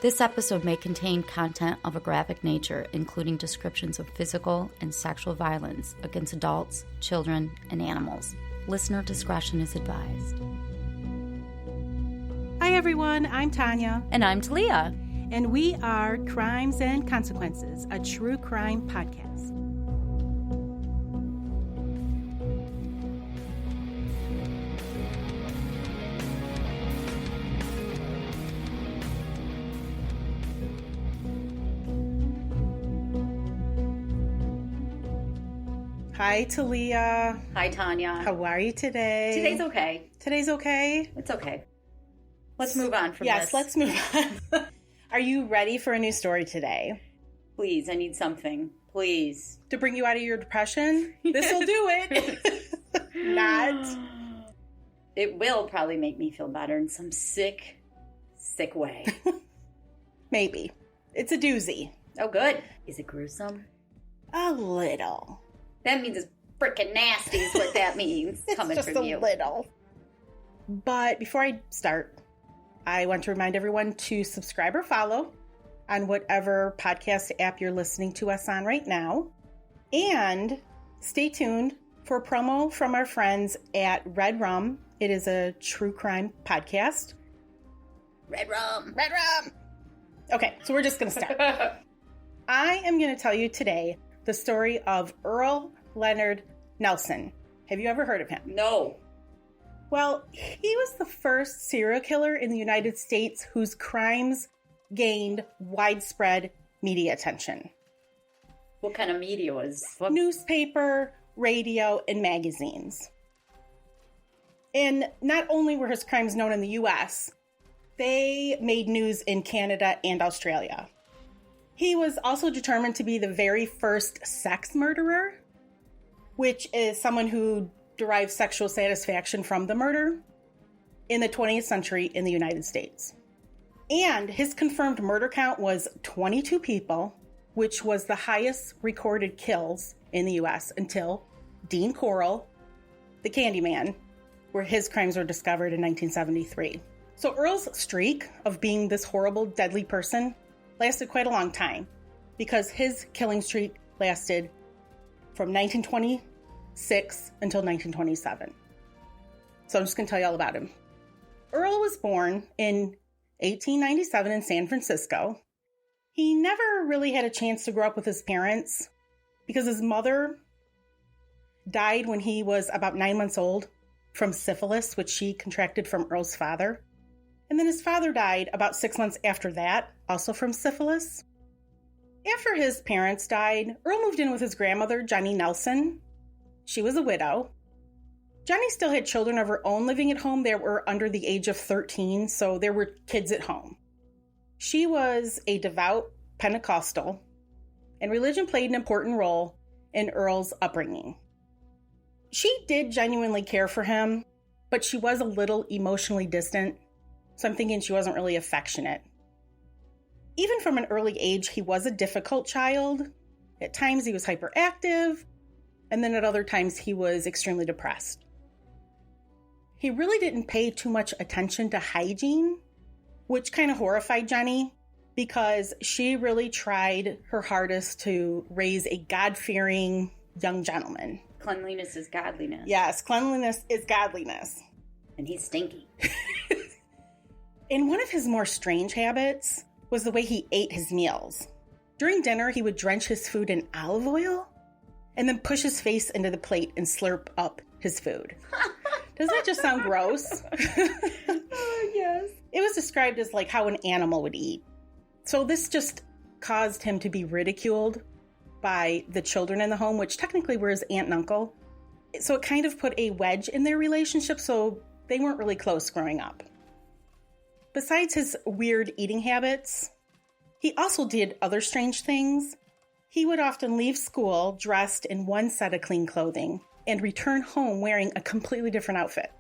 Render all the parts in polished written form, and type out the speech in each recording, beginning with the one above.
This episode may contain content of a graphic nature, including descriptions of physical and sexual violence against adults, children, and animals. Listener discretion is advised. Hi everyone, I'm Tanya. And I'm Talia. And we are Crimes and Consequences, a true crime podcast. Hi, Talia. Hi, Tanya. How are you today? Today's okay. Today's okay? It's okay. Let's move on from this. Yes, let's move on. Are you ready for a new story today? Please, I need something. Please. To bring you out of your depression? This will do it. Not. It will probably make me feel better in some sick way. Maybe. It's a doozy. Oh, good. Is it gruesome? A little. That means it's freaking nasty is what that means. Coming just from you. A little. But before I start, I want to remind everyone to subscribe or follow on whatever podcast app you're listening to us on right now. And stay tuned for a promo from our friends at Red Rum. It is a true crime podcast. Red Rum. Red Rum. Okay, so we're just going to start. I am going to tell you today the story of Earle Leonard Nelson. Have you ever heard of him? No. Well, he was the first serial killer in the United States whose crimes gained widespread media attention. What kind of media was? Newspaper, radio, and magazines. And not only were his crimes known in the U.S., they made news in Canada and Australia. He was also determined to be the very first sex murderer, which is someone who derives sexual satisfaction from the murder in the 20th century in the United States. And his confirmed murder count was 22 people, which was the highest recorded kills in the U.S. until Dean Corll, the Candyman, where his crimes were discovered in 1973. So Earle's streak of being this horrible, deadly person lasted quite a long time because his killing streak lasted from 1926 until 1927. So I'm just going to tell you all about him. Earle was born in 1897 in San Francisco. He never really had a chance to grow up with his parents because his mother died when he was about 9 months old from syphilis, which she contracted from Earle's father. And then his father died about 6 months after that, also from syphilis. After his parents died, Earle moved in with his grandmother, Johnny Nelson. She was a widow. Johnny still had children of her own living at home. They were under the age of 13, so there were kids at home. She was a devout Pentecostal, and religion played an important role in Earle's upbringing. She did genuinely care for him, but she was a little emotionally distant. So I'm thinking she wasn't really affectionate. Even from an early age, he was a difficult child. At times he was hyperactive, and then at other times he was extremely depressed. He really didn't pay too much attention to hygiene, which kind of horrified Johnny because she really tried her hardest to raise a God-fearing young gentleman. Cleanliness is godliness. Yes, cleanliness is godliness. And he's stinky. And one of his more strange habits was the way he ate his meals. During dinner, he would drench his food in olive oil and then push his face into the plate and slurp up his food. Doesn't that just sound gross? Oh, yes. It was described as like how an animal would eat. So this just caused him to be ridiculed by the children in the home, which technically were his aunt and uncle. So it kind of put a wedge in their relationship, so they weren't really close growing up. Besides his weird eating habits, he also did other strange things. He would often leave school dressed in one set of clean clothing and return home wearing a completely different outfit.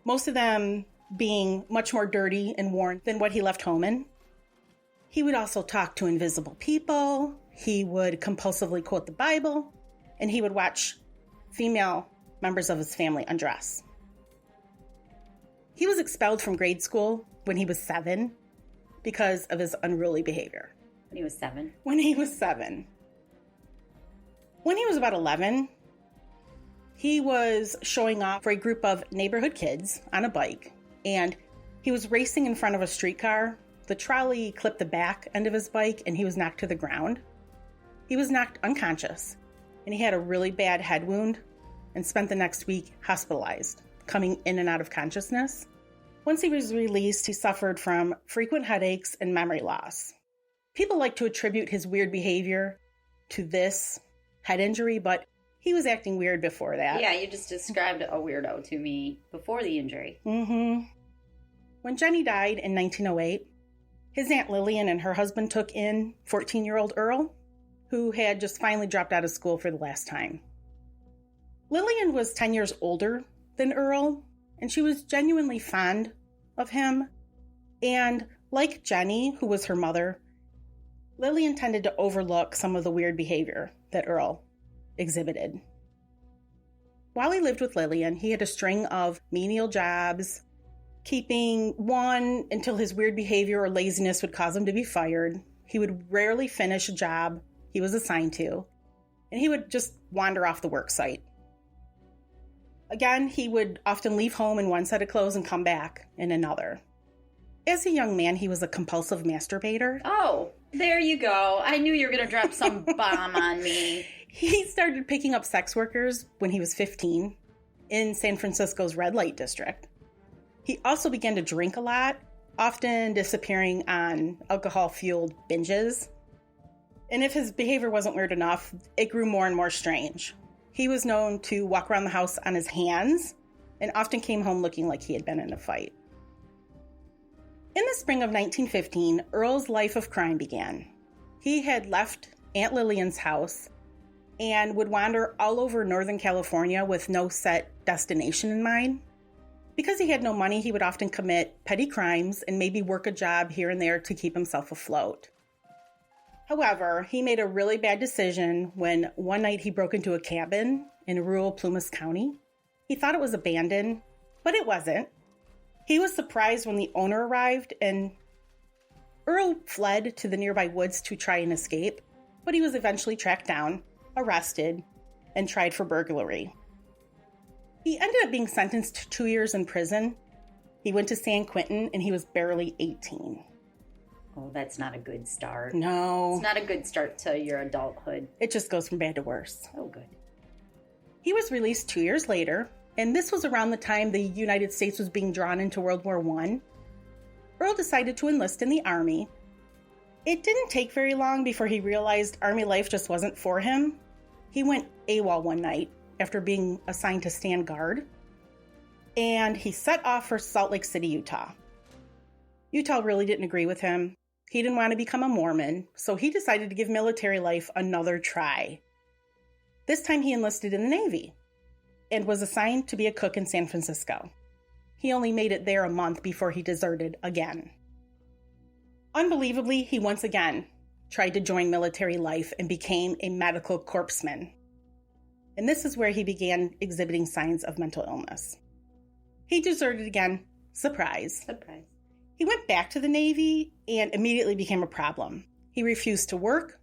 Most of them being much more dirty and worn than what he left home in. He would also talk to invisible people. He would compulsively quote the Bible, and he would watch female members of his family undress. He was expelled from grade school when he was 7, because of his unruly behavior. When he was 7? When he was 7. When he was about 11, he was showing off for a group of neighborhood kids on a bike, and he was racing in front of a streetcar. The trolley clipped the back end of his bike, and he was knocked to the ground. He was knocked unconscious, and he had a really bad head wound and spent the next week hospitalized, coming in and out of consciousness. Once he was released, he suffered from frequent headaches and memory loss. People like to attribute his weird behavior to this head injury, but he was acting weird before that. Yeah, you just described a weirdo to me before the injury. Mm-hmm. When Jenny died in 1908, his Aunt Lillian and her husband took in 14-year-old Earle, who had just finally dropped out of school for the last time. Lillian was 10 years older than Earle, and she was genuinely fond of him. And like Jenny, who was her mother, Lillian tended to overlook some of the weird behavior that Earle exhibited. While he lived with Lillian, he had a string of menial jobs, keeping one until his weird behavior or laziness would cause him to be fired. He would rarely finish a job he was assigned to, and he would just wander off the work site. Again, he would often leave home in one set of clothes and come back in another. As a young man, he was a compulsive masturbator. Oh, there you go. I knew you were going to drop some bomb on me. He started picking up sex workers when he was 15 in San Francisco's red light district. He also began to drink a lot, often disappearing on alcohol-fueled binges. And if his behavior wasn't weird enough, it grew more and more strange. He was known to walk around the house on his hands and often came home looking like he had been in a fight. In the spring of 1915, Earle's life of crime began. He had left Aunt Lillian's house and would wander all over Northern California with no set destination in mind. Because he had no money, he would often commit petty crimes and maybe work a job here and there to keep himself afloat. However, he made a really bad decision when one night he broke into a cabin in rural Plumas County. He thought it was abandoned, but it wasn't. He was surprised when the owner arrived, and Earle fled to the nearby woods to try and escape, but he was eventually tracked down, arrested, and tried for burglary. He ended up being sentenced to 2 years in prison. He went to San Quentin, and he was barely 18. Oh, that's not a good start. No. It's not a good start to your adulthood. It just goes from bad to worse. Oh, good. He was released 2 years later, and this was around the time the United States was being drawn into World War I. Earle decided to enlist in the Army. It didn't take very long before he realized Army life just wasn't for him. He went AWOL one night after being assigned to stand guard, and he set off for Salt Lake City, Utah. Utah really didn't agree with him. He didn't want to become a Mormon, so he decided to give military life another try. This time he enlisted in the Navy and was assigned to be a cook in San Francisco. He only made it there a month before he deserted again. Unbelievably, he once again tried to join military life and became a medical corpsman. And this is where he began exhibiting signs of mental illness. He deserted again. Surprise. Surprise. He went back to the Navy and immediately became a problem. He refused to work.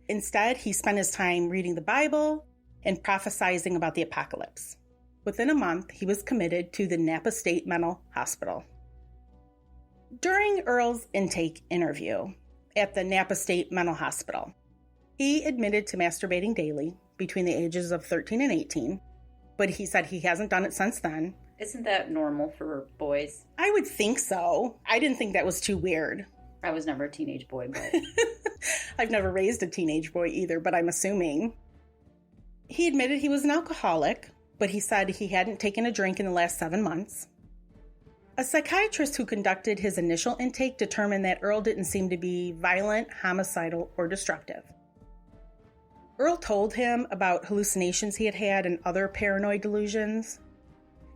Instead, he spent his time reading the Bible and prophesizing about the apocalypse. Within a month, he was committed to the Napa State Mental Hospital. During Earle's intake interview at the Napa State Mental Hospital, he admitted to masturbating daily between the ages of 13 and 18, but he said he hasn't done it since then. Isn't that normal for boys? I would think so. I didn't think that was too weird. I was never a teenage boy, but... I've never raised a teenage boy either, but I'm assuming. He admitted he was an alcoholic, but he said he hadn't taken a drink in the last 7 months. A psychiatrist who conducted his initial intake determined that Earle didn't seem to be violent, homicidal, or destructive. Earle told him about hallucinations he had had and other paranoid delusions.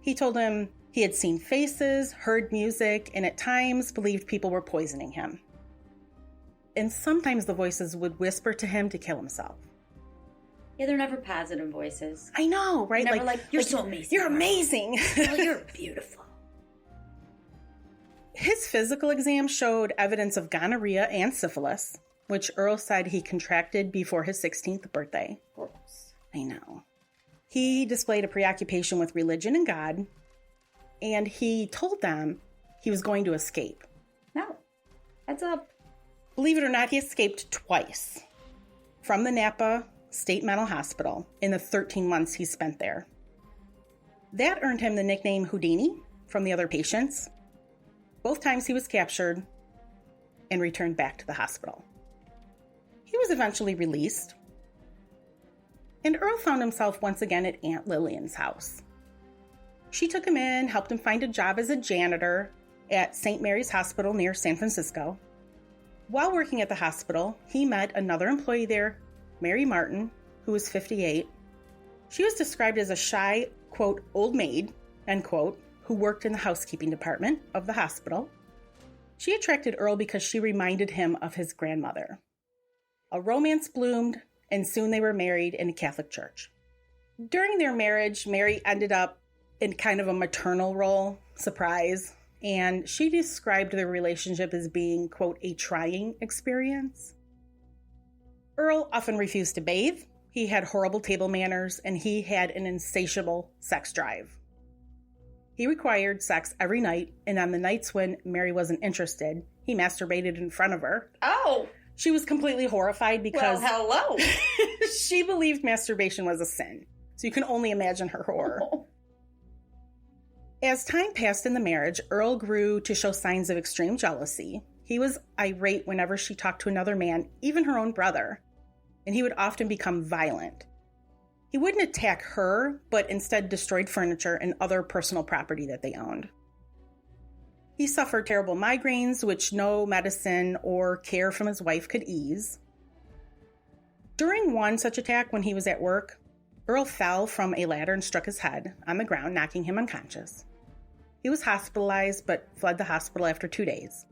He told him he had seen faces, heard music, and at times believed people were poisoning him. And sometimes the voices would whisper to him to kill himself. Yeah, they're never positive voices. I know, right? Never like you're so amazing. You're amazing. Well, you're beautiful. His physical exam showed evidence of gonorrhea and syphilis, which Earle said he contracted before his 16th birthday. Gross. I know. He displayed a preoccupation with religion and God, and he told them he was going to escape. No. Heads up. Believe it or not, he escaped twice from the Napa State Mental Hospital in the 13 months he spent there. That earned him the nickname Houdini from the other patients. Both times he was captured and returned back to the hospital. He was eventually released, and Earle found himself once again at Aunt Lillian's house. She took him in, helped him find a job as a janitor at St. Mary's Hospital near San Francisco. While working at the hospital, he met another employee there, Mary Martin, who was 58. She was described as a shy, quote, old maid, end quote, who worked in the housekeeping department of the hospital. She attracted Earle because she reminded him of his grandmother. A romance bloomed, and soon they were married in a Catholic church. During their marriage, Mary ended up in kind of a maternal role, surprise, and she described their relationship as being, quote, a trying experience. Earle often refused to bathe, he had horrible table manners, and he had an insatiable sex drive. He required sex every night, and on the nights when Mary wasn't interested, he masturbated in front of her. Oh! She was completely horrified because hello. she believed masturbation was a sin. So you can only imagine her horror. Oh. As time passed in the marriage, Earle grew to show signs of extreme jealousy. He was irate whenever she talked to another man, even her own brother, and he would often become violent. He wouldn't attack her, but instead destroyed furniture and other personal property that they owned. He suffered terrible migraines, which no medicine or care from his wife could ease. During one such attack when he was at work, Earle fell from a ladder and struck his head on the ground, knocking him unconscious. He was hospitalized, but fled the hospital after 2 days.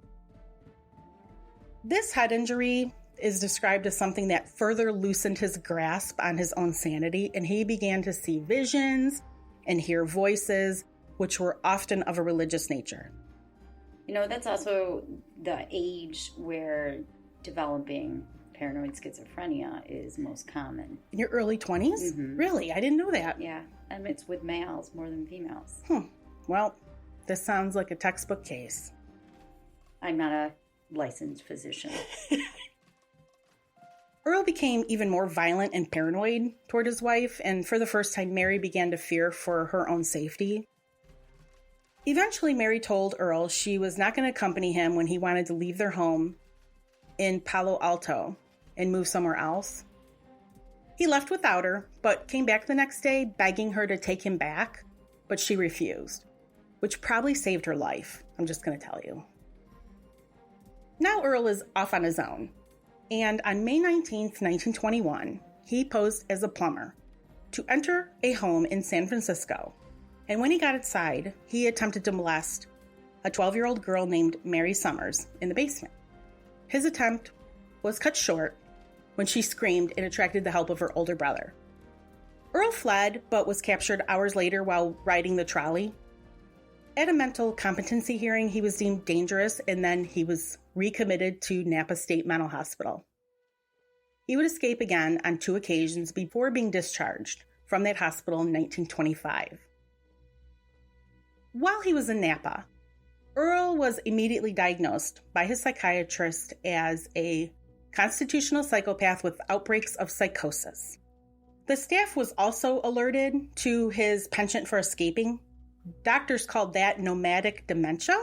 This head injury is described as something that further loosened his grasp on his own sanity, and he began to see visions and hear voices, which were often of a religious nature. You know, that's also the age where developing paranoid schizophrenia is most common. In your early 20s? Mm-hmm. Really? I didn't know that. Yeah, and it's with males more than females. Well, this sounds like a textbook case. I'm not a licensed physician. Earle became even more violent and paranoid toward his wife, and for the first time, Mary began to fear for her own safety. Eventually, Mary told Earle she was not going to accompany him when he wanted to leave their home in Palo Alto and move somewhere else. He left without her, but came back the next day begging her to take him back, but she refused, which probably saved her life. I'm just going to tell you. Now Earle is off on his own. And on May 19th, 1921, he posed as a plumber to enter a home in San Francisco. And when he got inside, he attempted to molest a 12-year-old girl named Mary Summers in the basement. His attempt was cut short when she screamed and attracted the help of her older brother. Earle fled, but was captured hours later while riding the trolley. At a mental competency hearing, he was deemed dangerous, and then he was recommitted to Napa State Mental Hospital. He would escape again on 2 occasions before being discharged from that hospital in 1925. While he was in Napa, Earle was immediately diagnosed by his psychiatrist as a constitutional psychopath with outbreaks of psychosis. The staff was also alerted to his penchant for escaping. Doctors called that nomadic dementia.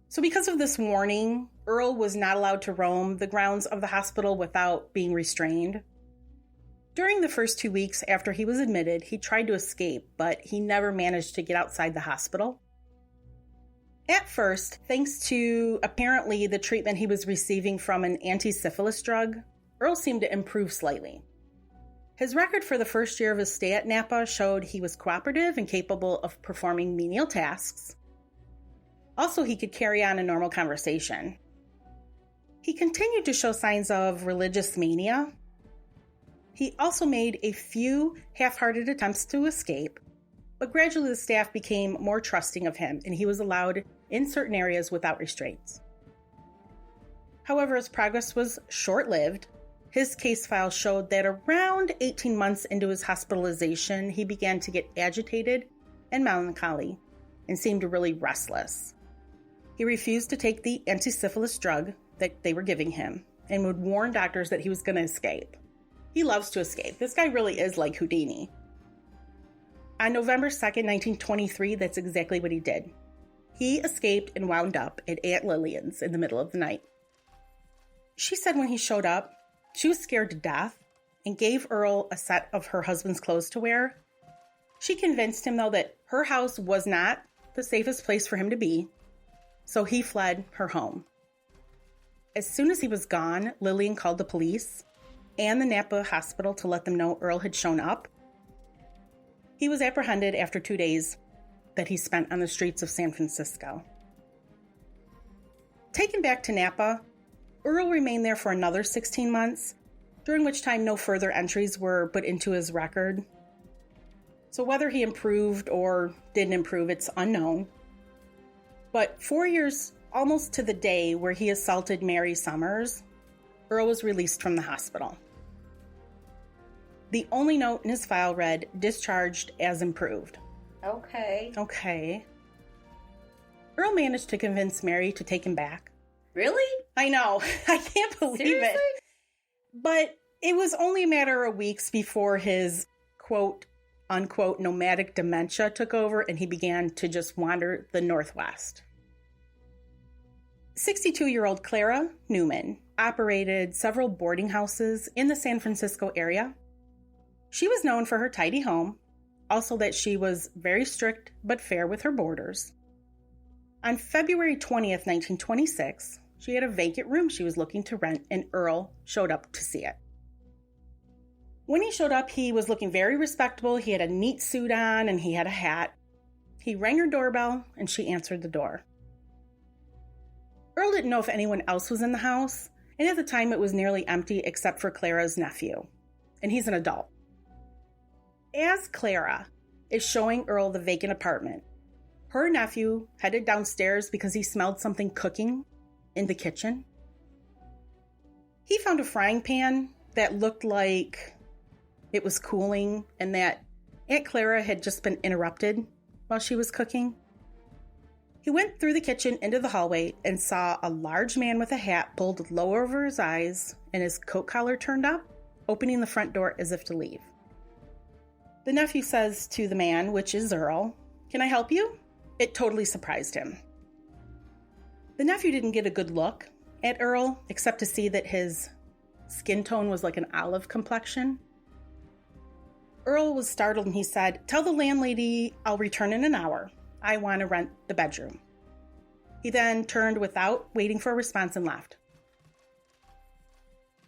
So because of this warning, Earle was not allowed to roam the grounds of the hospital without being restrained. During the first 2 weeks after he was admitted, he tried to escape, but he never managed to get outside the hospital. At first, thanks to apparently the treatment he was receiving from an anti-syphilis drug, Earle seemed to improve slightly. His record for the first year of his stay at Napa showed he was cooperative and capable of performing menial tasks. Also, he could carry on a normal conversation. He continued to show signs of religious mania. He also made a few half-hearted attempts to escape, but gradually the staff became more trusting of him, and he was allowed in certain areas without restraints. However, his progress was short-lived. His case file showed that around 18 months into his hospitalization, he began to get agitated and melancholy and seemed really restless. He refused to take the anti-syphilis drug that they were giving him and would warn doctors that he was going to escape. He loves to escape. This guy really is like Houdini. On November 2nd, 1923, that's exactly what he did. He escaped and wound up at Aunt Lillian's in the middle of the night. She said when he showed up, she was scared to death and gave Earle a set of her husband's clothes to wear. She convinced him, though, that her house was not the safest place for him to be, so he fled her home. As soon as he was gone, Lillian called the police and the Napa hospital to let them know Earle had shown up. He was apprehended after 2 days that he spent on the streets of San Francisco. Taken back to Napa, Earle remained there for another 16 months, during which time no further entries were put into his record. So whether he improved or didn't improve, it's unknown. But 4 years, almost to the day where he assaulted Mary Summers, Earle was released from the hospital. The only note in his file read, "Discharged as improved." Okay. Earle managed to convince Mary to take him back. Really? I know. I can't believe Seriously? it. But it was only a matter of weeks before his quote, unquote, nomadic dementia took over and he began to just wander the Northwest. 62-year-old Clara Newman operated several boarding houses in the San Francisco area. She was known for her tidy home, also that she was very strict but fair with her boarders. On February 20th, 1926, she had a vacant room she was looking to rent, and Earle showed up to see it. When he showed up, he was looking very respectable. He had a neat suit on, and he had a hat. He rang her doorbell, and she answered the door. Earle didn't know if anyone else was in the house, and at the time it was nearly empty except for Clara's nephew, and he's an adult. As Clara is showing Earle the vacant apartment, her nephew headed downstairs because he smelled something cooking in the kitchen. He found a frying pan that looked like it was cooling and that Aunt Clara had just been interrupted while she was cooking. He went through the kitchen into the hallway and saw a large man with a hat pulled low over his eyes and his coat collar turned up, opening the front door as if to leave. The nephew says to the man, which is Earle, "Can I help you?" It totally surprised him. The nephew didn't get a good look at Earle, except to see that his skin tone was like an olive complexion. Earle was startled and he said, "Tell the landlady I'll return in an hour. I want to rent the bedroom." He then turned without waiting for a response and left.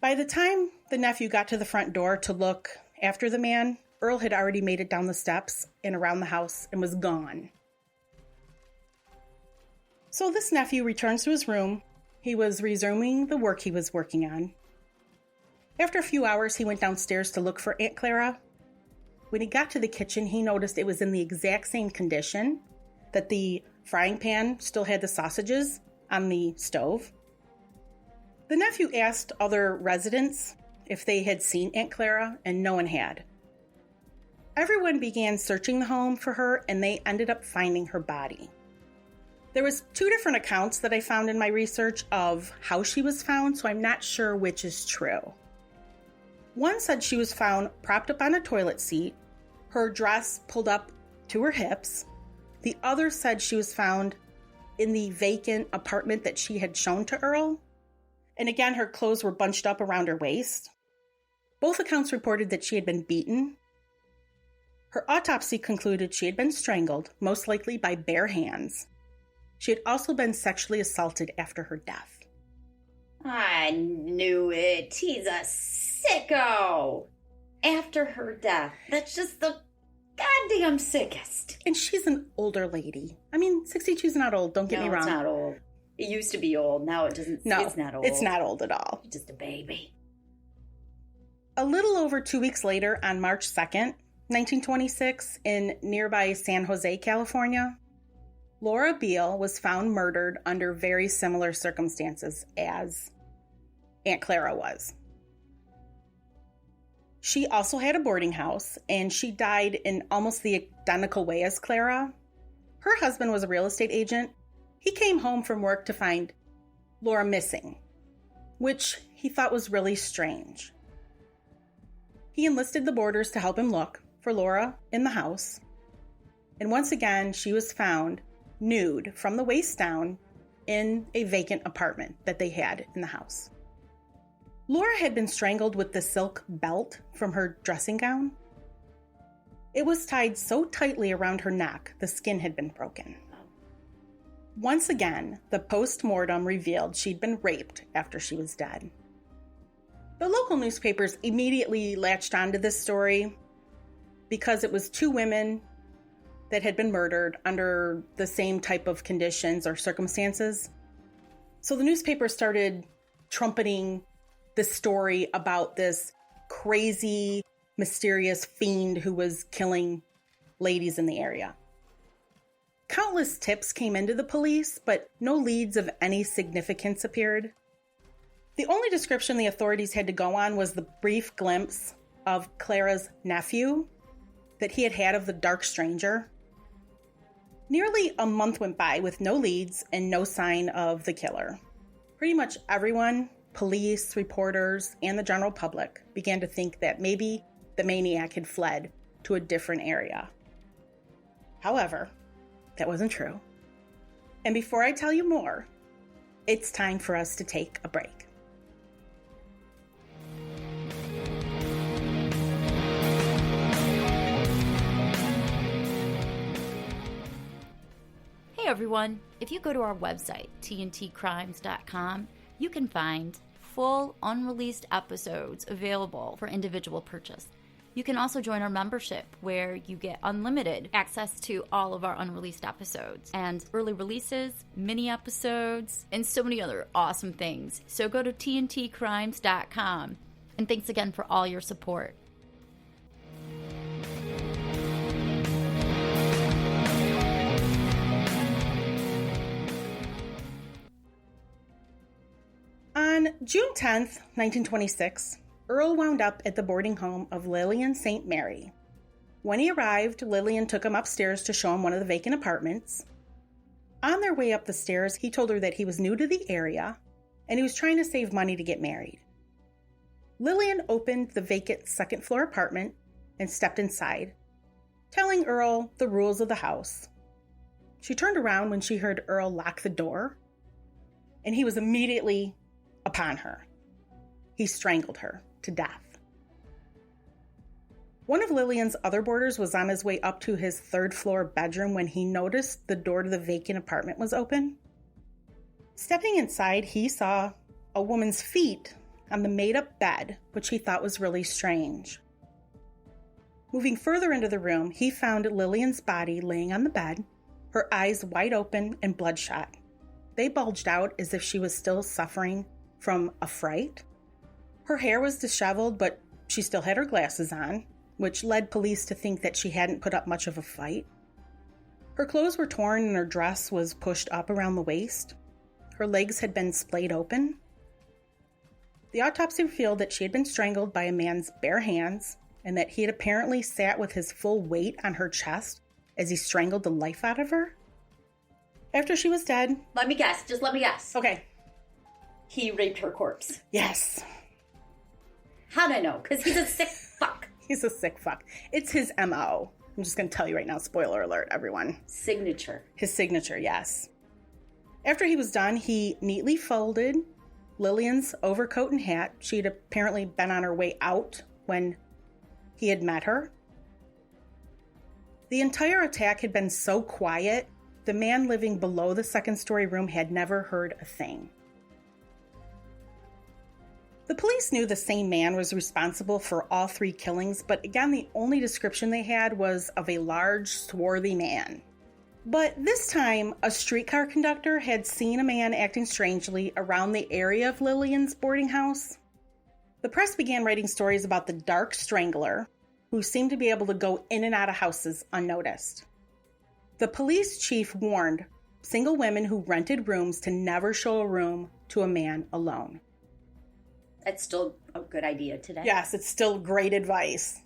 By the time the nephew got to the front door to look after the man, Earle had already made it down the steps and around the house and was gone. So this nephew returns to his room. He was resuming the work he was working on. After a few hours, he went downstairs to look for Aunt Clara. When he got to the kitchen, he noticed it was in the exact same condition, that the frying pan still had the sausages on the stove. The nephew asked other residents if they had seen Aunt Clara, and no one had. Everyone began searching the home for her, and they ended up finding her body. There was 2 different accounts that I found in my research of how she was found, so I'm not sure which is true. One said she was found propped up on a toilet seat, her dress pulled up to her hips. The other said she was found in the vacant apartment that she had shown to Earle. And again, her clothes were bunched up around her waist. Both accounts reported that she had been beaten. Her autopsy concluded she had been strangled, most likely by bare hands. She had also been sexually assaulted after her death. I knew it. He's a sicko. After her death. That's just the goddamn sickest. And she's an older lady. I mean, 62 is not old, don't get me wrong. No, it's not old. It used to be old. Now it doesn't. No, it's not old. It's not old at all. It's just a baby. A little over 2 weeks later, on March 2nd, 1926, in nearby San Jose, California, Laura Beale was found murdered under very similar circumstances as Aunt Clara was. She also had a boarding house, and she died in almost the identical way as Clara. Her husband was a real estate agent. He came home from work to find Laura missing, which he thought was really strange. He enlisted the boarders to help him look for Laura in the house, and once again, she was found nude from the waist down in a vacant apartment that they had in the house. Laura had been strangled with the silk belt from her dressing gown. It was tied so tightly around her neck, the skin had been broken. Once again, the post-mortem revealed she'd been raped after she was dead. The local newspapers immediately latched onto this story because it was two women that had been murdered under the same type of conditions or circumstances. So the newspaper started trumpeting the story about this crazy, mysterious fiend who was killing ladies in the area. Countless tips came into the police, but no leads of any significance appeared. The only description the authorities had to go on was the brief glimpse of Clara's nephew that he had had of the dark stranger. Nearly a month went by with no leads and no sign of the killer. Pretty much everyone, police, reporters, and the general public, began to think that maybe the maniac had fled to a different area. However, that wasn't true. And before I tell you more, it's time for us to take a break. Hey everyone, if you go to our website, tntcrimes.com, you can find full unreleased episodes available for individual purchase. You can also join our membership where you get unlimited access to all of our unreleased episodes and early releases, mini episodes, and so many other awesome things. So go to tntcrimes.com, and thanks again for all your support. On June 10th, 1926, Earle wound up at the boarding home of Lillian St. Mary. When he arrived, Lillian took him upstairs to show him one of the vacant apartments. On their way up the stairs, he told her that he was new to the area and he was trying to save money to get married. Lillian opened the vacant second-floor apartment and stepped inside, telling Earle the rules of the house. She turned around when she heard Earle lock the door, and he was immediately upon her. He strangled her to death. One of Lillian's other boarders was on his way up to his third-floor bedroom when he noticed the door to the vacant apartment was open. Stepping inside, he saw a woman's feet on the made-up bed, which he thought was really strange. Moving further into the room, he found Lillian's body laying on the bed, her eyes wide open and bloodshot. They bulged out as if she was still suffering from a fright. Her hair was disheveled, but she still had her glasses on, which led police to think that she hadn't put up much of a fight. Her clothes were torn and her dress was pushed up around the waist. Her legs had been splayed open. The autopsy revealed that she had been strangled by a man's bare hands and that he had apparently sat with his full weight on her chest as he strangled the life out of her. After she was dead... Let me guess. Just let me guess. Okay. He raped her corpse. Yes. How'd I know? Because he's a sick fuck. He's a sick fuck. It's his M.O. I'm just going to tell you right now, spoiler alert, everyone. Signature. His signature, yes. After he was done, he neatly folded Lillian's overcoat and hat. She had apparently been on her way out when he had met her. The entire attack had been so quiet, the man living below the second-story room had never heard a thing. The police knew the same man was responsible for all three killings, but again, the only description they had was of a large, swarthy man. But this time, a streetcar conductor had seen a man acting strangely around the area of Lillian's boarding house. The press began writing stories about the dark strangler, who seemed to be able to go in and out of houses unnoticed. The police chief warned single women who rented rooms to never show a room to a man alone. That's still a good idea today. Yes, it's still great advice.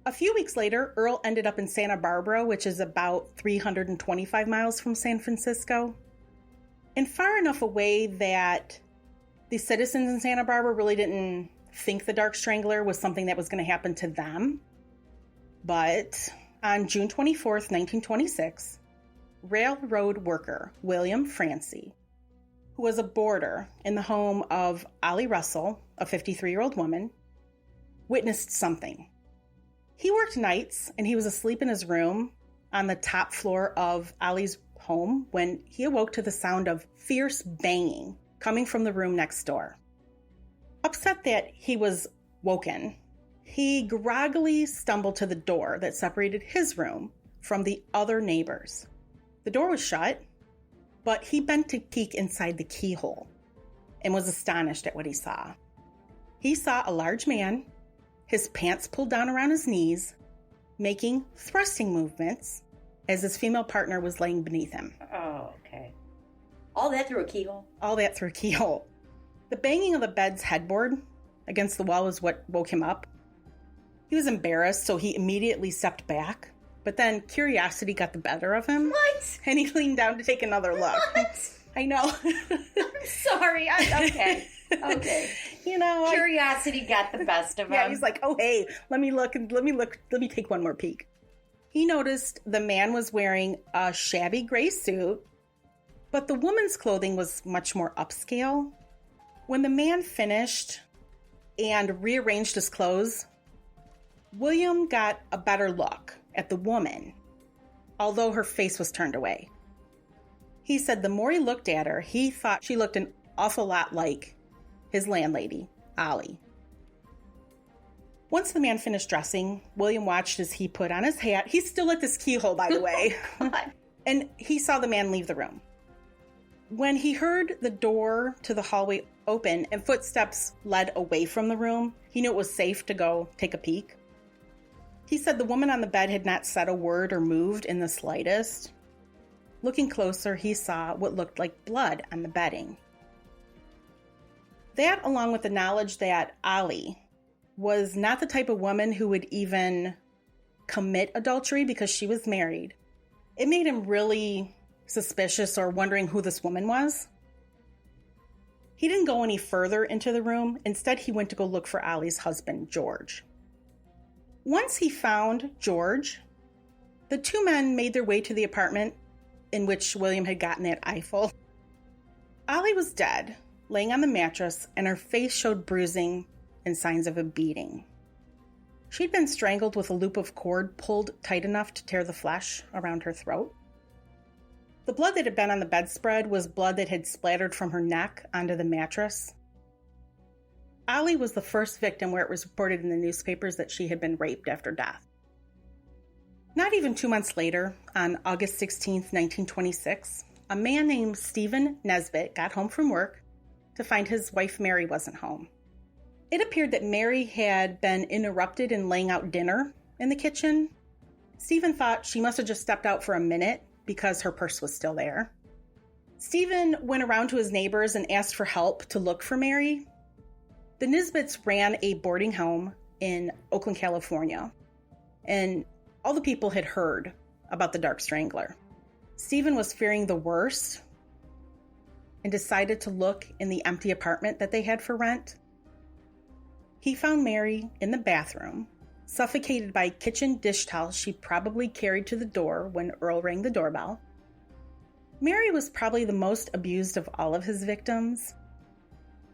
A few weeks later, Earle ended up in Santa Barbara, which is about 325 miles from San Francisco, and far enough away that the citizens in Santa Barbara really didn't think the Dark Strangler was something that was going to happen to them. But on June 24th, 1926, railroad worker William Francie, who was a boarder in the home of Ollie Russell, a 53-year-old woman, witnessed something. He worked nights, and he was asleep in his room on the top floor of Ollie's home when he awoke to the sound of fierce banging coming from the room next door. Upset that he was woken, he groggily stumbled to the door that separated his room from the other neighbors. The door was shut, but he bent to peek inside the keyhole and was astonished at what he saw. He saw a large man, his pants pulled down around his knees, making thrusting movements as his female partner was laying beneath him. Oh, okay. All that through a keyhole? All that through a keyhole. The banging of the bed's headboard against the wall was what woke him up. He was embarrassed, so he immediately stepped back. But then curiosity got the better of him. What? And he leaned down to take another look. What? I know. I'm sorry. Okay. Okay. You know, Curiosity got the best of him. yeah, he's like, oh, hey, let me take one more peek. He noticed the man was wearing a shabby gray suit, but the woman's clothing was much more upscale. When the man finished and rearranged his clothes, William got a better look at the woman, although her face was turned away. He said the more he looked at her, he thought she looked an awful lot like his landlady, Ollie. Once the man finished dressing, William watched as he put on his hat. He's still at this keyhole, by the way. And he saw the man leave the room. When he heard the door to the hallway open and footsteps led away from the room, he knew it was safe to go take a peek. He said the woman on the bed had not said a word or moved in the slightest. Looking closer, he saw what looked like blood on the bedding. That, along with the knowledge that Ollie was not the type of woman who would even commit adultery because she was married, it made him really suspicious or wondering who this woman was. He didn't go any further into the room. Instead, he went to go look for Ollie's husband, George. Once he found George, the two men made their way to the apartment in which William had gotten that eyeful. Ollie was dead, laying on the mattress, and her face showed bruising and signs of a beating. She'd been strangled with a loop of cord pulled tight enough to tear the flesh around her throat. The blood that had been on the bedspread was blood that had splattered from her neck onto the mattress. Ollie was the first victim where it was reported in the newspapers that she had been raped after death. Not even 2 months later, on August 16th, 1926, a man named Stephen Nesbitt got home from work to find his wife Mary wasn't home. It appeared that Mary had been interrupted in laying out dinner in the kitchen. Stephen thought she must have just stepped out for a minute because her purse was still there. Stephen went around to his neighbors and asked for help to look for Mary. The Nesbitts ran a boarding home in Oakland, California, and all the people had heard about the Dark Strangler. Stephen was fearing the worst and decided to look in the empty apartment that they had for rent. He found Mary in the bathroom, suffocated by kitchen dish towels she probably carried to the door when Earle rang the doorbell. Mary was probably the most abused of all of his victims.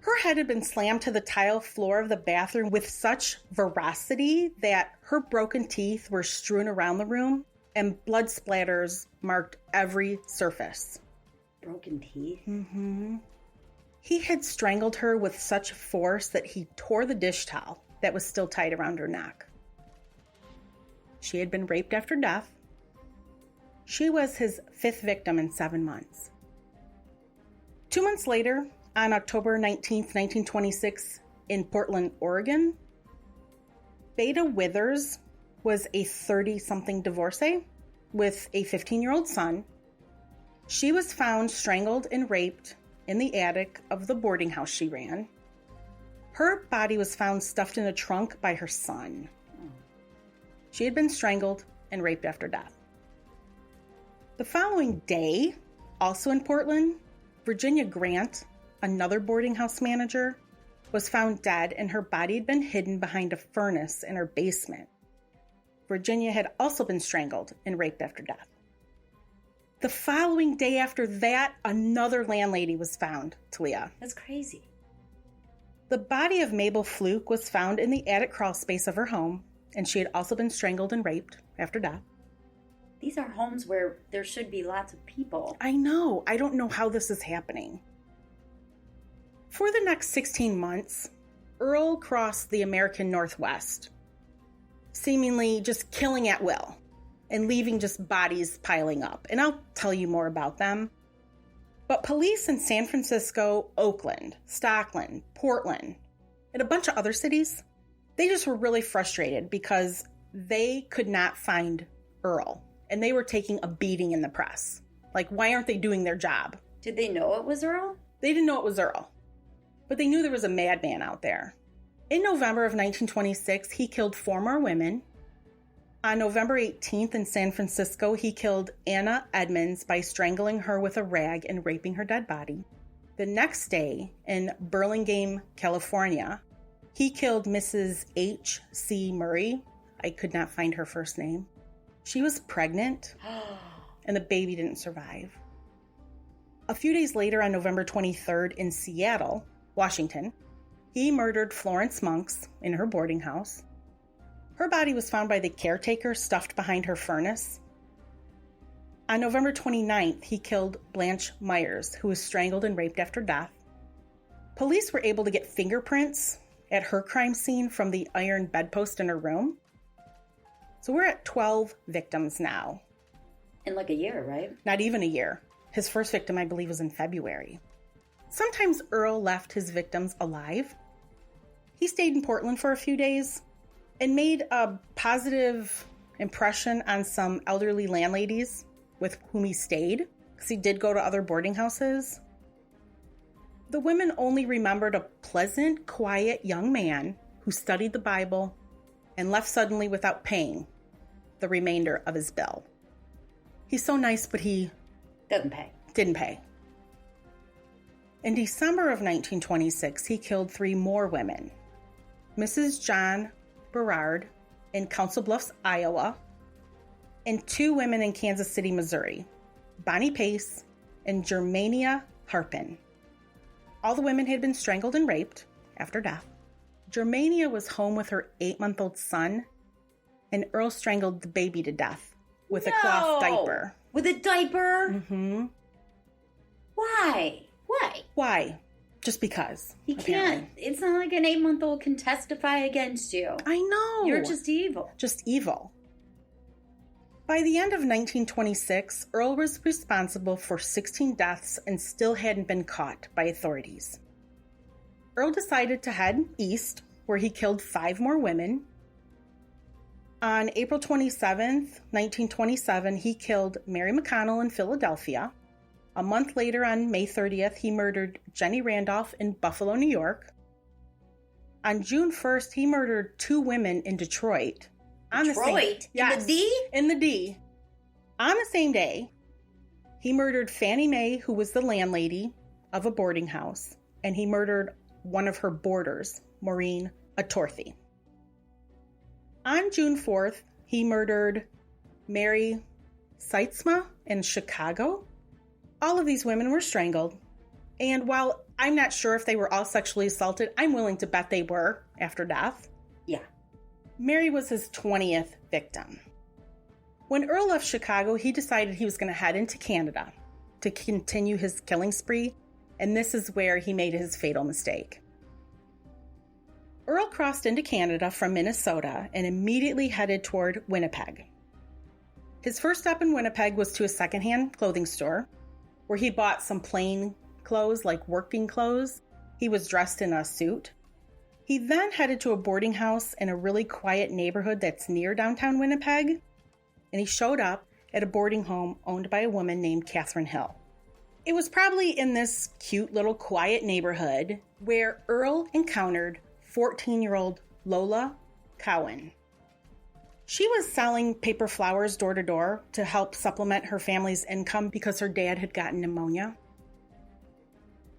Her head had been slammed to the tile floor of the bathroom with such ferocity that her broken teeth were strewn around the room and blood splatters marked every surface. Broken teeth? Mm-hmm. He had strangled her with such force that he tore the dish towel that was still tied around her neck. She had been raped after death. She was his fifth victim in 7 months. 2 months later, on October 19th, 1926, in Portland, Oregon, Beta Withers was a 30-something divorcee with a 15-year-old son. She was found strangled and raped in the attic of the boarding house she ran. Her body was found stuffed in a trunk by her son. She had been strangled and raped after death. The following day, also in Portland, Virginia Grant, another boarding house manager, was found dead and her body had been hidden behind a furnace in her basement. Virginia had also been strangled and raped after death. The following day after that, another landlady was found, Talia. That's crazy. The body of Mabel Fluke was found in the attic crawl space of her home, and she had also been strangled and raped after death. These are homes where there should be lots of people. I know. I don't know how this is happening. For the next 16 months, Earle crossed the American Northwest, seemingly just killing at will and leaving just bodies piling up. And I'll tell you more about them. But police in San Francisco, Oakland, Stockton, Portland, and a bunch of other cities, they just were really frustrated because they could not find Earle. And they were taking a beating in the press. Like, why aren't they doing their job? Did they know it was Earle? They didn't know it was Earle. But they knew there was a madman out there. In November of 1926, he killed 4 more women. On November 18th in San Francisco, he killed Anna Edmonds by strangling her with a rag and raping her dead body. The next day, in Burlingame, California, he killed Mrs. H.C. Murray. I could not find her first name. She was pregnant, and the baby didn't survive. A few days later, on November 23rd, in Seattle, Washington, he murdered Florence Monks in her boarding house. Her body was found by the caretaker stuffed behind her furnace. On November 29th, he killed Blanche Myers, who was strangled and raped after death. Police were able to get fingerprints at her crime scene from the iron bedpost in her room. So we're at 12 victims now. In like a year, right? Not even a year. His first victim, I believe, was in February. Sometimes Earle left his victims alive. He stayed in Portland for a few days and made a positive impression on some elderly landladies with whom he stayed, because he did go to other boarding houses. The women only remembered a pleasant, quiet young man who studied the Bible and left suddenly without paying the remainder of his bill. He's so nice, but he didn't pay. In December of 1926, he killed 3 more women. Mrs. John Berard in Council Bluffs, Iowa, and 2 women in Kansas City, Missouri, Bonnie Pace and Germania Harpin. All the women had been strangled and raped after death. Germania was home with her 8-month-old son, and Earle strangled the baby to death with a cloth diaper. With a diaper? Mm-hmm. Why? Why? Just because. He can't. It's not like an 8-month-old can testify against you. I know. You're just evil. Just evil. By the end of 1926, Earle was responsible for 16 deaths and still hadn't been caught by authorities. Earle decided to head east, where he killed 5 more women. On April 27th, 1927, he killed Mary McConnell in Philadelphia. A month later, on May 30th, he murdered Jenny Randolph in Buffalo, New York. On June 1st, he murdered 2 women in Detroit. Detroit? Yes, in the D? In the D. On the same day, he murdered Fannie Mae, who was the landlady of a boarding house, and he murdered one of her boarders, Maureen Atorthy. On June 4th, he murdered Mary Seitzma in Chicago. All of these women were strangled, and while I'm not sure if they were all sexually assaulted, I'm willing to bet they were after death. Yeah. Mary was his 20th victim. When Earle left Chicago, he decided he was going to head into Canada to continue his killing spree, and this is where he made his fatal mistake. Earle crossed into Canada from Minnesota and immediately headed toward Winnipeg. His first stop in Winnipeg was to a secondhand clothing store, where he bought some plain clothes, like working clothes. He was dressed in a suit. He then headed to a boarding house in a really quiet neighborhood that's near downtown Winnipeg, and he showed up at a boarding home owned by a woman named Catherine Hill. It was probably in this cute little quiet neighborhood where Earle encountered 14-year-old Lola Cowan. She was selling paper flowers door to door to help supplement her family's income because her dad had gotten pneumonia.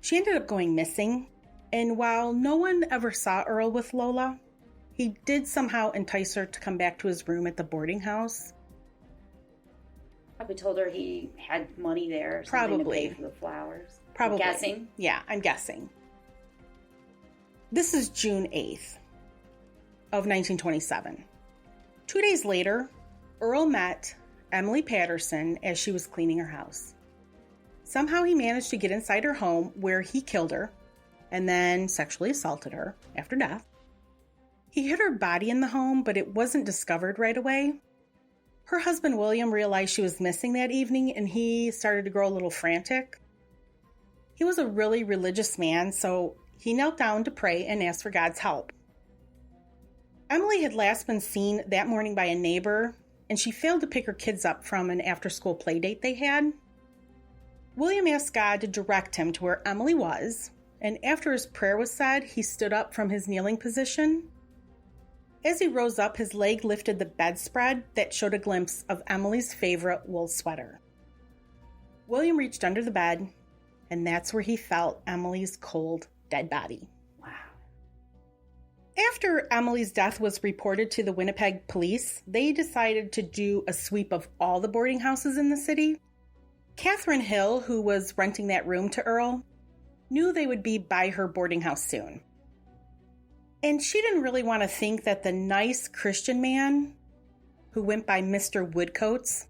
She ended up going missing, and while no one ever saw Earle with Lola, he did somehow entice her to come back to his room at the boarding house. Probably told her he had money there or something Probably. to pay for the flowers. Probably. I'm guessing. Yeah, I'm guessing. This is June 8th of 1927. 2 days later, Earle met Emily Patterson as she was cleaning her house. Somehow he managed to get inside her home where he killed her and then sexually assaulted her after death. He hid her body in the home, but it wasn't discovered right away. Her husband, William, realized she was missing that evening, and he started to grow a little frantic. He was a really religious man, so he knelt down to pray and ask for God's help. Emily had last been seen that morning by a neighbor, and she failed to pick her kids up from an after-school play date they had. William asked God to direct him to where Emily was, and after his prayer was said, he stood up from his kneeling position. As he rose up, his leg lifted the bedspread that showed a glimpse of Emily's favorite wool sweater. William reached under the bed, and that's where he felt Emily's cold, dead body. Wow. After Emily's death was reported to the Winnipeg police, they decided to do a sweep of all the boarding houses in the city. Catherine Hill, who was renting that room to Earle, knew they would be by her boarding house soon. And she didn't really want to think that the nice Christian man who went by Mr. Woodcoats,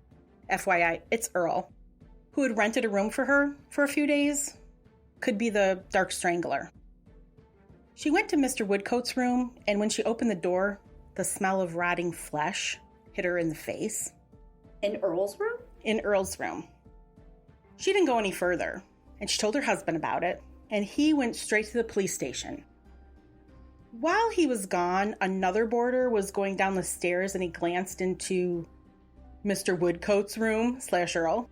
FYI, it's Earle, who had rented a room for her for a few days, could be the Dark Strangler. She went to Mr. Woodcoats' room, and when she opened the door, the smell of rotting flesh hit her in the face. In Earle's room? In Earle's room. She didn't go any further, and she told her husband about it, and he went straight to the police station. While he was gone, another boarder was going down the stairs, and he glanced into Mr. Woodcoats' room / Earle.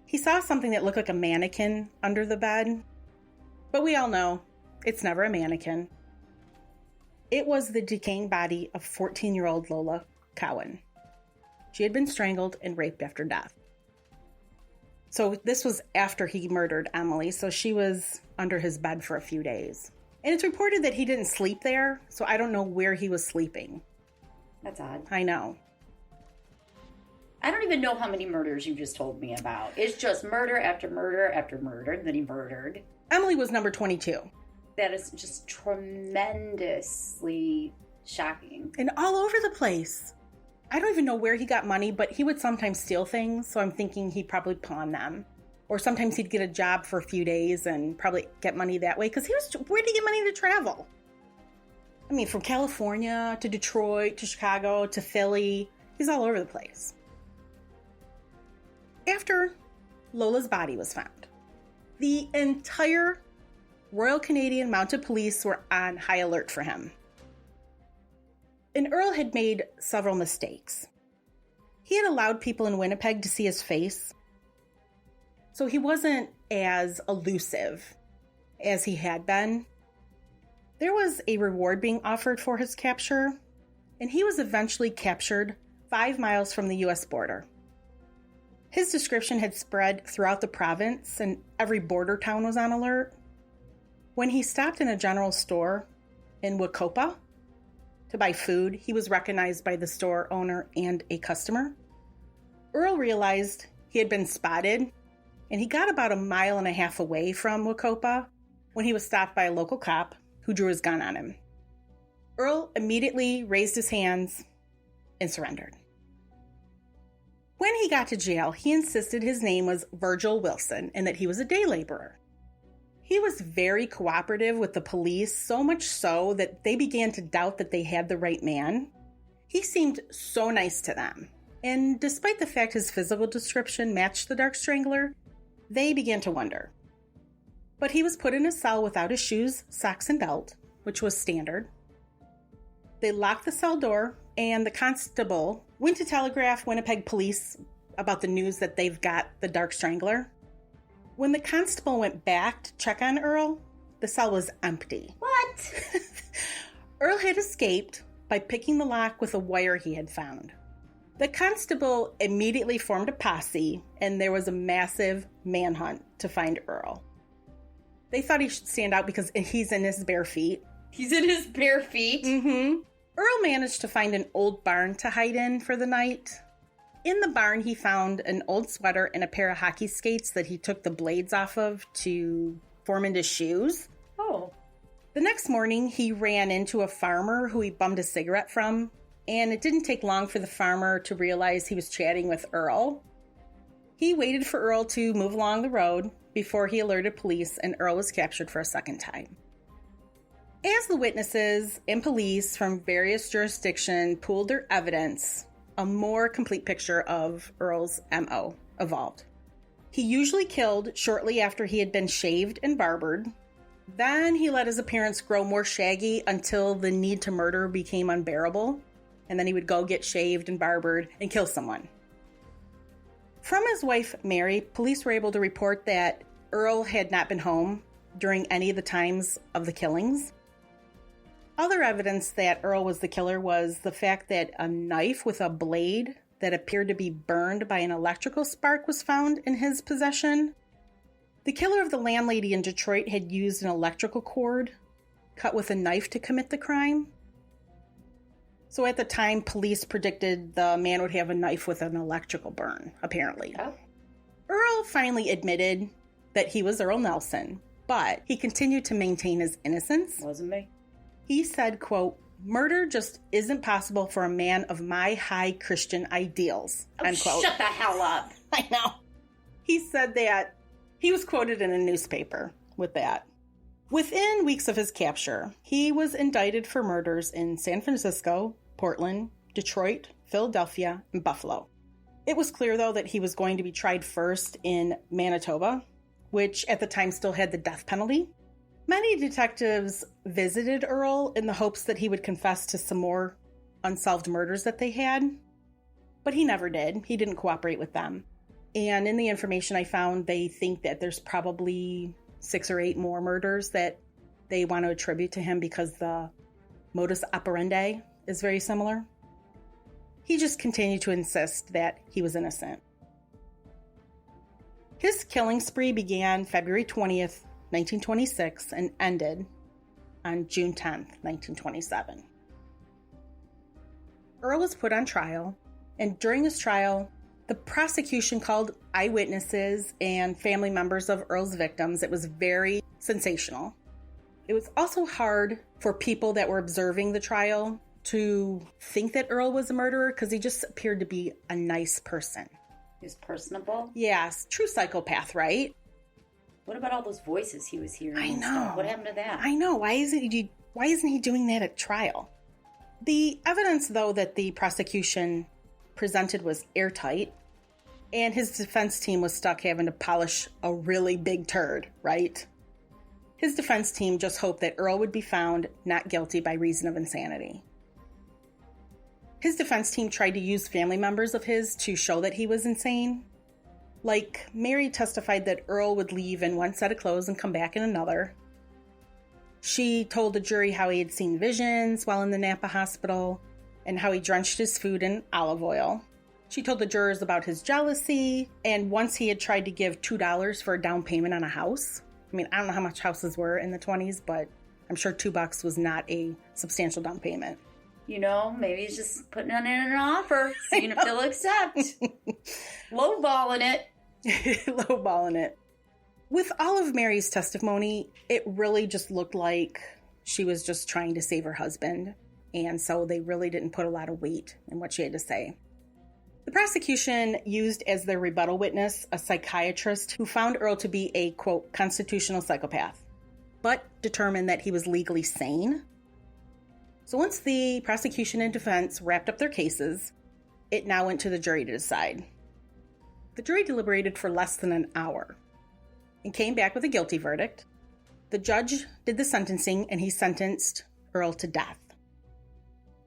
He saw something that looked like a mannequin under the bed, but we all know it's never a mannequin. It was the decaying body of 14-year-old Lola Cowan. She had been strangled and raped after death. So this was after he murdered Emily, so she was under his bed for a few days. And it's reported that he didn't sleep there, so I don't know where he was sleeping. That's odd. I know. I don't even know how many murders you just told me about. It's just murder after murder after murder that he murdered. Emily was number 22. That is just tremendously shocking. And all over the place. I don't even know where he got money, but he would sometimes steal things, so I'm thinking he'd probably pawn them. Or sometimes he'd get a job for a few days and probably get money that way, because where'd he get money to travel? I mean, from California to Detroit to Chicago to Philly, he's all over the place. After Lola's body was found, the entire Royal Canadian Mounted Police were on high alert for him. And Earle had made several mistakes. He had allowed people in Winnipeg to see his face, so he wasn't as elusive as he had been. There was a reward being offered for his capture, and he was eventually captured 5 miles from the U.S. border. His description had spread throughout the province, and every border town was on alert. When he stopped in a general store in Wacopa to buy food, he was recognized by the store owner and a customer. Earle realized he had been spotted, and he got about 1.5 miles away from Wacopa when he was stopped by a local cop who drew his gun on him. Earle immediately raised his hands and surrendered. When he got to jail, he insisted his name was Virgil Wilson and that he was a day laborer. He was very cooperative with the police, so much so that they began to doubt that they had the right man. He seemed so nice to them, and despite the fact his physical description matched the Dark Strangler, they began to wonder. But he was put in a cell without his shoes, socks, and belt, which was standard. They locked the cell door, and the constable went to telegraph Winnipeg police about the news that they've got the Dark Strangler. When the constable went back to check on Earle, the cell was empty. What? Earle had escaped by picking the lock with a wire he had found. The constable immediately formed a posse, and there was a massive manhunt to find Earle. They thought he should stand out because he's in his bare feet. He's in his bare feet? Mm-hmm. Earle managed to find an old barn to hide in for the night. In the barn, he found an old sweater and a pair of hockey skates that he took the blades off of to form into shoes. Oh. The next morning, he ran into a farmer who he bummed a cigarette from, and it didn't take long for the farmer to realize he was chatting with Earle. He waited for Earle to move along the road before he alerted police, and Earle was captured for a second time. As the witnesses and police from various jurisdictions pooled their evidence, a more complete picture of Earle's MO evolved. He usually killed shortly after he had been shaved and barbered. Then he let his appearance grow more shaggy until the need to murder became unbearable, and then he would go get shaved and barbered and kill someone. From his wife, Mary, police were able to report that Earle had not been home during any of the times of the killings. Other evidence that Earle was the killer was the fact that a knife with a blade that appeared to be burned by an electrical spark was found in his possession. The killer of the landlady in Detroit had used an electrical cord cut with a knife to commit the crime. So at the time, police predicted the man would have a knife with an electrical burn, apparently. Oh. Earle finally admitted that he was Earle Nelson, but he continued to maintain his innocence. Wasn't me. He said, quote, "Murder just isn't possible for a man of my high Christian ideals," unquote. Shut the hell up. I know. He said that. He was quoted in a newspaper with that. Within weeks of his capture, he was indicted for murders in San Francisco, Portland, Detroit, Philadelphia, and Buffalo. It was clear, though, that he was going to be tried first in Manitoba, which at the time still had the death penalty. Many detectives visited Earle in the hopes that he would confess to some more unsolved murders that they had, but he never did. He didn't cooperate with them. And in the information I found, they think that there's probably 6 or 8 more murders that they want to attribute to him because the modus operandi is very similar. He just continued to insist that he was innocent. His killing spree began February 20th, 1926, and ended on June 10th, 1927. Earle was put on trial, and during his trial, the prosecution called eyewitnesses and family members of Earle's victims. It was very sensational. It was also hard for people that were observing the trial to think that Earle was a murderer because he just appeared to be a nice person. He was personable? Yes, true psychopath, right? What about all those voices he was hearing? I know. Stuff? What happened to that? I know. Why isn't he doing that at trial? The evidence, though, that the prosecution presented was airtight, and his defense team was stuck having to polish a really big turd, right? His defense team just hoped that Earle would be found not guilty by reason of insanity. His defense team tried to use family members of his to show that he was insane. Like, Mary testified that Earle would leave in one set of clothes and come back in another. She told the jury how he had seen visions while in the Napa hospital and how he drenched his food in olive oil. She told the jurors about his jealousy, and once he had tried to give $2 for a down payment on a house. I mean, I don't know how much houses were in the 20s, but I'm sure $2 was not a substantial down payment. You know, maybe he's just putting it in an offer, seeing if they'll accept. Lowballing it. Lowballing it. With all of Mary's testimony, it really just looked like she was just trying to save her husband, and so they really didn't put a lot of weight in what she had to say. The prosecution used as their rebuttal witness a psychiatrist who found Earle to be a, quote, constitutional psychopath, but determined that he was legally sane. So once the prosecution and defense wrapped up their cases, it now went to the jury to decide. The jury deliberated for less than an hour and came back with a guilty verdict. The judge did the sentencing, and he sentenced Earle to death.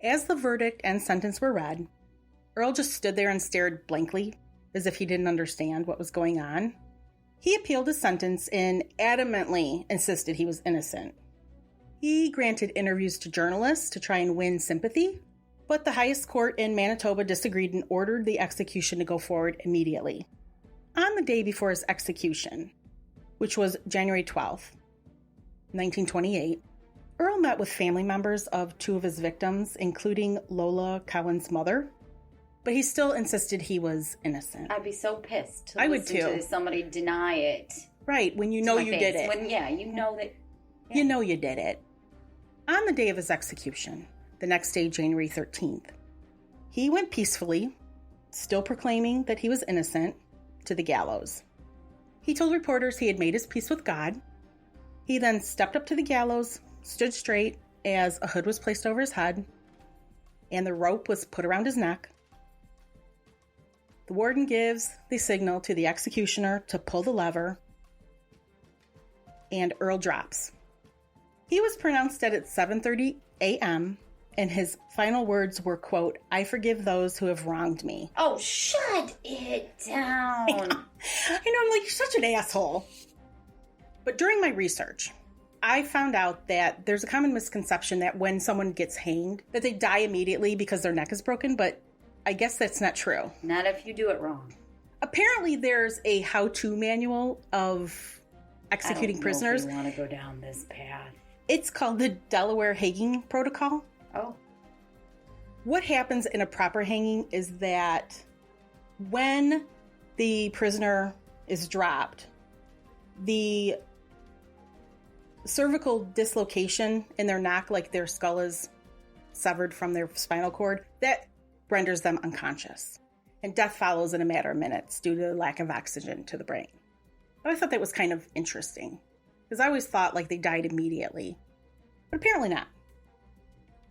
As the verdict and sentence were read, Earle just stood there and stared blankly as if he didn't understand what was going on. He appealed his sentence and adamantly insisted he was innocent. He granted interviews to journalists to try and win sympathy, but the highest court in Manitoba disagreed and ordered the execution to go forward immediately. On the day before his execution, which was January 12th, 1928, Earle met with family members of two of his victims, including Lola Cowan's mother, but he still insisted he was innocent. I'd be so pissed to I would listen too. to somebody deny it. Right, when you know you did it. When, you know that. Yeah. You know you did it. On the day of his execution, the next day, January 13th, he went peacefully, still proclaiming that he was innocent, to the gallows. He told reporters he had made his peace with God. He then stepped up to the gallows, stood straight as a hood was placed over his head, and the rope was put around his neck. The warden gives the signal to the executioner to pull the lever, and Earle drops. He was pronounced dead at 7:30 a.m., and his final words were, quote, "I forgive those who have wronged me." Oh, shut it down. I know, I'm like, you're such an asshole. But during my research, I found out that there's a common misconception that when someone gets hanged, that they die immediately because their neck is broken, but I guess that's not true. Not if you do it wrong. Apparently, there's a how-to manual of executing prisoners. I don't know if we want to go down this path. It's called the Delaware Hanging Protocol. Oh. What happens in a proper hanging is that when the prisoner is dropped, the cervical dislocation in their neck, like their skull is severed from their spinal cord, that renders them unconscious. And death follows in a matter of minutes due to the lack of oxygen to the brain. But I thought that was kind of interesting, because I always thought like they died immediately, but apparently not.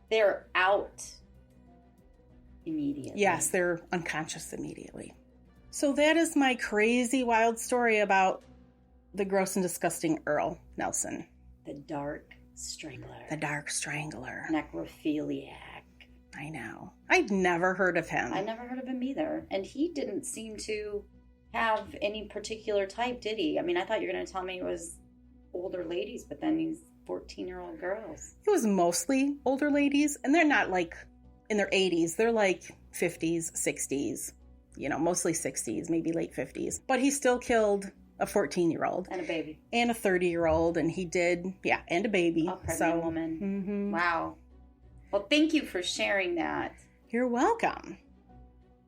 They're out immediately. Yes, they're unconscious immediately. So that is my crazy, wild story about the gross and disgusting Earle Nelson. The Dark Strangler. The Dark Strangler. Necrophiliac. I know. I'd never heard of him. I never heard of him either. And he didn't seem to have any particular type, did he? I mean, I thought you were going to tell me it was older ladies, but then these 14-year-old girls. It was mostly older ladies, and they're not like in their 80s. They're like 50s, 60s, mostly 60s, maybe late 50s. But he still killed a 14-year-old. And a baby. And a 30-year-old, and he did, and a baby. A pregnant woman. Mm-hmm. Wow. Well, thank you for sharing that. You're welcome.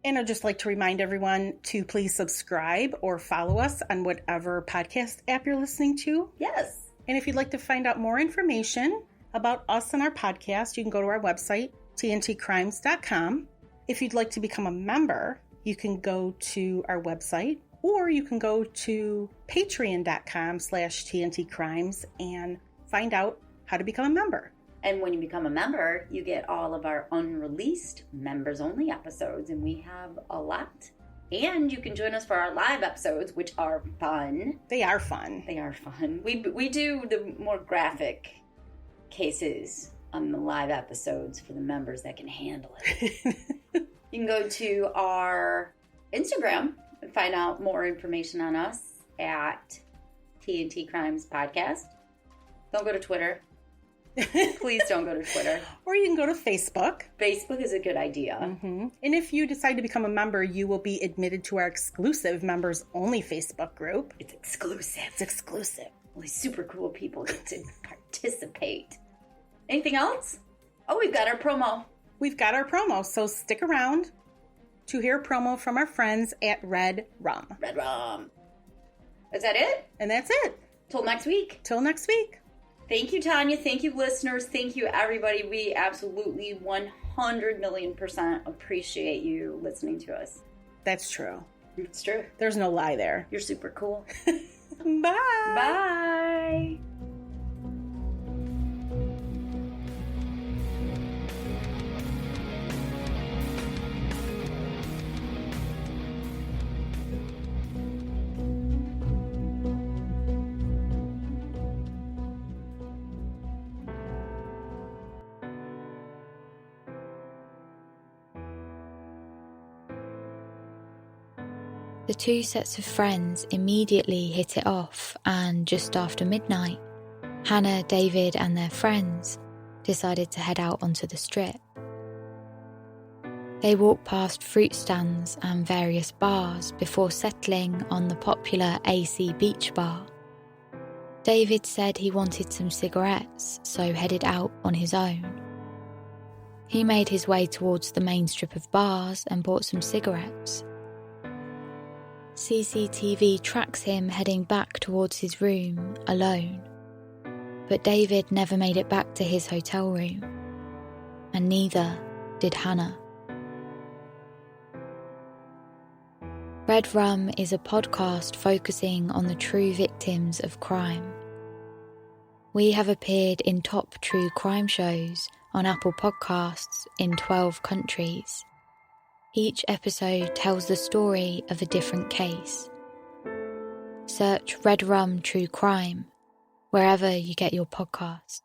And I'd just like to remind everyone to please subscribe or follow us on whatever podcast app you're listening to. Yes. And if you'd like to find out more information about us and our podcast, you can go to our website, tntcrimes.com. If you'd like to become a member, you can go to our website, or you can go to patreon.com/tntcrimes and find out how to become a member. And when you become a member, you get all of our unreleased members-only episodes, and we have a lot. And you can join us for our live episodes, which are fun. They are fun. They are fun. We do the more graphic cases on the live episodes for the members that can handle it. You can go to our Instagram and find out more information on us at TNT Crimes Podcast. Don't go to Twitter. Please don't go to Twitter. Or you can go to Facebook. Facebook is a good idea. Mm-hmm. And if you decide to become a member, you will be admitted to our exclusive members-only Facebook group. It's exclusive. It's exclusive. Only super cool people get to participate. Anything else? Oh, we've got our promo. We've got our promo, so stick around to hear a promo from our friends at Red Rum. Red Rum. Is that it? And that's it. Till next week. Till next week. Thank you, Tanya. Thank you, listeners. Thank you, everybody. We absolutely 100,000,000% appreciate you listening to us. That's true. It's true. There's no lie there. You're super cool. Bye. Bye. The two sets of friends immediately hit it off, and just after midnight, Hannah, David and their friends decided to head out onto the strip. They walked past fruit stands and various bars before settling on the popular AC Beach Bar. David said he wanted some cigarettes, so headed out on his own. He made his way towards the main strip of bars and bought some cigarettes. CCTV tracks him heading back towards his room alone, but David never made it back to his hotel room, and neither did Hannah. Red Rum is a podcast focusing on the true victims of crime. We have appeared in top true crime shows on Apple Podcasts in 12 countries. Each episode tells the story of a different case. Search Red Rum True Crime wherever you get your podcasts.